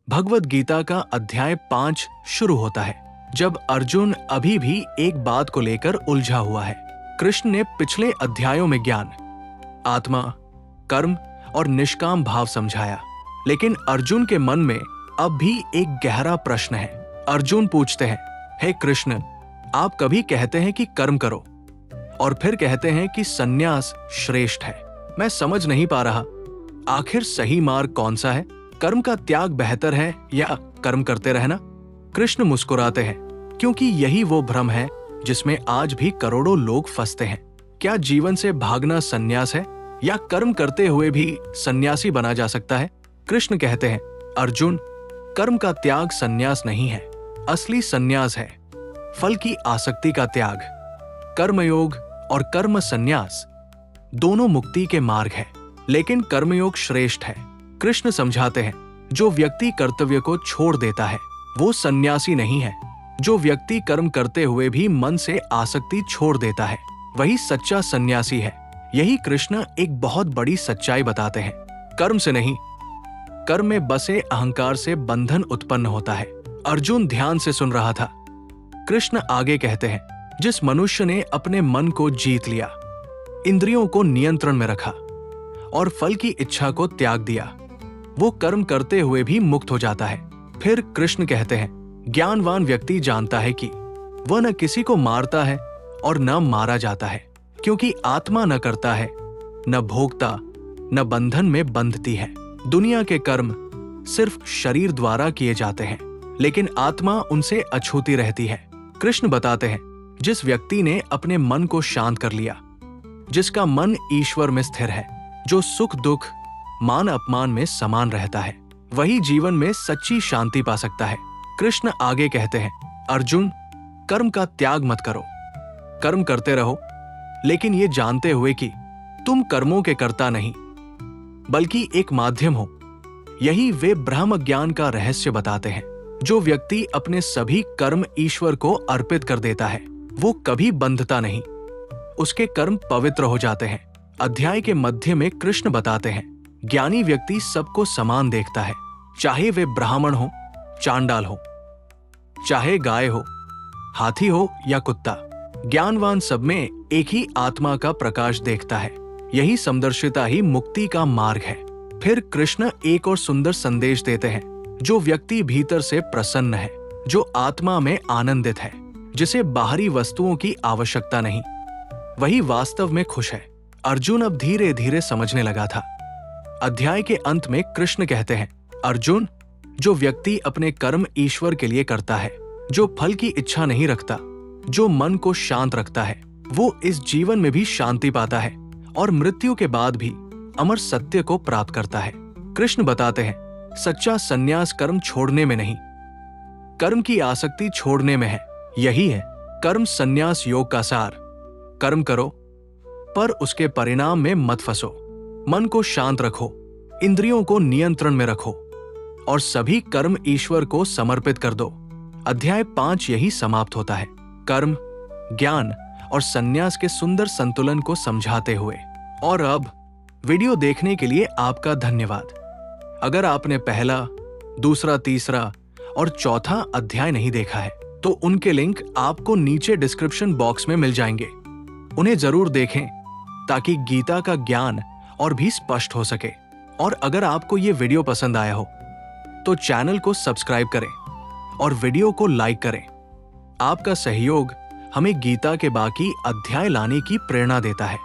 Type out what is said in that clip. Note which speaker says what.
Speaker 1: भगवद गीता का अध्याय 5 शुरू होता है जब अर्जुन अभी भी एक बात को लेकर उलझा हुआ है। कृष्ण ने पिछले अध्यायों में ज्ञान, आत्मा, कर्म और निष्काम भाव समझाया, लेकिन अर्जुन के मन में अब भी एक गहरा प्रश्न है। अर्जुन पूछते हैं, हे कृष्ण, आप कभी कहते हैं कि कर्म करो और फिर कहते हैं कि संन्यास श्रेष्ठ है। मैं समझ नहीं पा रहा, आखिर सही मार्ग कौन सा है? कर्म का त्याग बेहतर है या कर्म करते रहना? कृष्ण मुस्कुराते हैं, क्योंकि यही वो भ्रम है जिसमें आज भी करोड़ों लोग फंसते हैं। क्या जीवन से भागना संन्यास है या कर्म करते हुए भी सन्यासी बना जा सकता है? कृष्ण कहते हैं, अर्जुन, कर्म का त्याग संन्यास नहीं है, असली संन्यास है फल की आसक्ति का त्याग। कर्मयोग और कर्म संन्यास दोनों मुक्ति के मार्ग है, लेकिन कर्मयोग श्रेष्ठ है। कृष्ण समझाते हैं, जो व्यक्ति कर्तव्य को छोड़ देता है वो सन्यासी नहीं है। जो व्यक्ति कर्म करते हुए भी मन से आसक्ति छोड़ देता है वही सच्चा सन्यासी है। यही कृष्ण एक बहुत बड़ी सच्चाई बताते हैं। कर्म से नहीं, कर्म में बसे अहंकार से बंधन उत्पन्न होता है। अर्जुन ध्यान से सुन रहा था। कृष्ण आगे कहते हैं, जिस मनुष्य ने अपने मन को जीत लिया, इंद्रियों को नियंत्रण में रखा और फल की इच्छा को त्याग दिया, वो कर्म करते हुए भी मुक्त हो जाता है। फिर कृष्ण कहते हैं, ज्ञानवान व्यक्ति जानता है कि वह न किसी को मारता है और न मारा जाता है, क्योंकि आत्मा न करता है, न भोगता, न बंधन में बंधती है। दुनिया के कर्म सिर्फ शरीर द्वारा किए जाते हैं, लेकिन आत्मा उनसे अछूती रहती है। कृष्ण बताते हैं, जिस व्यक्ति ने अपने मन को शांत कर लिया, जिसका मन ईश्वर में स्थिर है, जो सुख दुख, मान अपमान में समान रहता है, वही जीवन में सच्ची शांति पा सकता है। कृष्ण आगे कहते हैं, अर्जुन, कर्म का त्याग मत करो, कर्म करते रहो, लेकिन ये जानते हुए कि तुम कर्मों के कर्ता नहीं बल्कि एक माध्यम हो। यही वे ब्रह्म ज्ञान का रहस्य बताते हैं। जो व्यक्ति अपने सभी कर्म ईश्वर को अर्पित कर देता है वो कभी बंधता नहीं, उसके कर्म पवित्र हो जाते हैं। अध्याय के मध्य में कृष्ण बताते हैं, ज्ञानी व्यक्ति सबको समान देखता है, चाहे वे ब्राह्मण हो, चांडाल हो, चाहे गाय हो, हाथी हो या कुत्ता। ज्ञानवान सब में एक ही आत्मा का प्रकाश देखता है। यही समदर्शिता ही मुक्ति का मार्ग है। फिर कृष्ण एक और सुंदर संदेश देते हैं, जो व्यक्ति भीतर से प्रसन्न है, जो आत्मा में आनंदित है, जिसे बाहरी वस्तुओं की आवश्यकता नहीं, वही वास्तव में खुश है। अर्जुन अब धीरे धीरे समझने लगा था। अध्याय के अंत में कृष्ण कहते हैं, अर्जुन, जो व्यक्ति अपने कर्म ईश्वर के लिए करता है, जो फल की इच्छा नहीं रखता, जो मन को शांत रखता है, वो इस जीवन में भी शांति पाता है और मृत्यु के बाद भी अमर सत्य को प्राप्त करता है। कृष्ण बताते हैं, सच्चा संन्यास कर्म छोड़ने में नहीं, कर्म की आसक्ति छोड़ने में है। यही है कर्म संन्यास योग का सार। कर्म करो पर उसके परिणाम में मत फंसो। मन को शांत रखो, इंद्रियों को नियंत्रण में रखो और सभी कर्म ईश्वर को समर्पित कर दो। अध्याय 5 यही समाप्त होता है, कर्म, ज्ञान और संन्यास के सुंदर संतुलन को समझाते हुए। और अब वीडियो देखने के लिए आपका धन्यवाद। अगर आपने पहला, दूसरा, तीसरा और चौथा अध्याय नहीं देखा है तो उनके लिंक आपको नीचे डिस्क्रिप्शन बॉक्स में मिल जाएंगे। उन्हें जरूर देखें ताकि गीता का ज्ञान और भी स्पष्ट हो सके। और अगर आपको ये वीडियो पसंद आया हो तो चैनल को सब्सक्राइब करें और वीडियो को लाइक करें। आपका सहयोग हमें गीता के बाकी अध्याय लाने की प्रेरणा देता है।